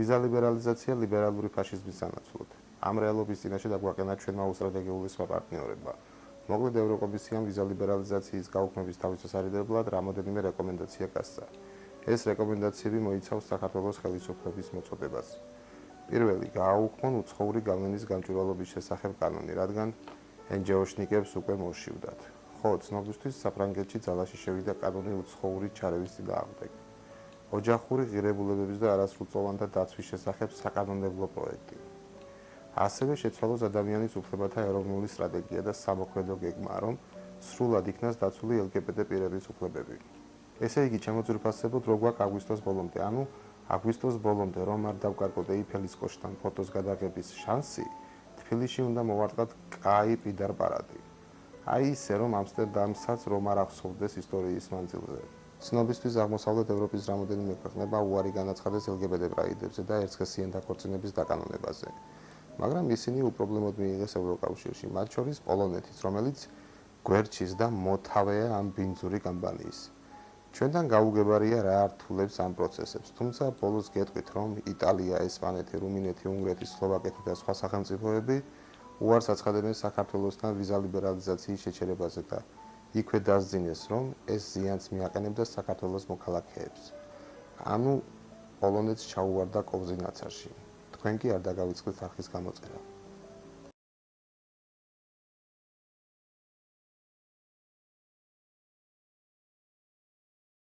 ვიზა ლიბერალიზაცია ლიბერალური ფაშიზმის სანაცვლოდ. ამ რეალობის წინაშე დაგვაყენა ჩვენმა უსტრატეგიული სხვა პარტნიორებმა. მოკლედ ევროკომისიამ ვიზა ლიბერალიზაციის გაუქმების თავისასარიდებლად რამოდენიმე რეკომენდაცია გასცა. ეს რეკომენდაციები მოიცავს საქართველოს ხელისუფლების მოწოდებას. პირველი, გააუქმონ უცხოური გავლენის გამჭვირვალობის შესახებ კანონი, რადგან NGO-შნიკებს უკვე მოშივდათ. ხო, ცნობისთვის საფრანგეთში ძალაში შევიდა კანონი უცხოური ჩარევის წინააღმდეგ. ოჯახური ღირებულებების და არასრულწლოვანთა დაცვის შესახებ საკანონმდებლო პროექტი. ასევე შეცვალოს ადამიანის უფლებათა ეროვნული სტრატეგია და სამოქმედო გეგმა, რომ სრულად იქნას დაცული LGBT პირების უფლებები. ესე იგი, ჩემოძვირფასებოდ, რო გვაქვს აგვისტოს ბოლომდე, ანუ აგვისტოს ბოლომდე რომ არ დავკარგოთ ეიფელის კოშკთან ფოტოს გადაღების შანსი, თბილისში უნდა მოვარტყათ კაი პიდარ პარადი. აი ისე, რომ ამსტერდამსაც რომ არ ახსოვდეს ისტორიის მანძილზე. ცნობისთვის აღმოსავლეთ ევროპის რამოდენიმე ქვეყნება უარი განაცხადეს LGBT პრაიდებზე და ერთსქესიან დაქორწინების დაკანონებაზე. მაგრამ ისინი უპრობლემოდ მიიღეს ევროკავშირში, მათ შორის პოლონეთის, რომელიც გვერდჩის და მოთავეა ამ ბინძური კამპანიის. ჩვენთან გაუგებარია რა ართულებს ამ პროცესებს, თუმცა ბოლოს გეტყვით, რომ იტალია, ესპანეთი, რუმინეთი, უნგრეთი, სლოვაკეთი და სხვა სახელმწიფოები უარს აცხადებენ საქართველოსთან ვიზა ლიბერალიზაციის შეჩერებაზე და იქვე დასძინეს, რომ ეს ზიანს მიაყენებდა საქართველოს მოქალაქეებს. ანუ პოლონეთს ჩაუვარდა კოვზი ნაცარში. თქვენ კი არ დაგავიწყდეთ არხის გამოწერა.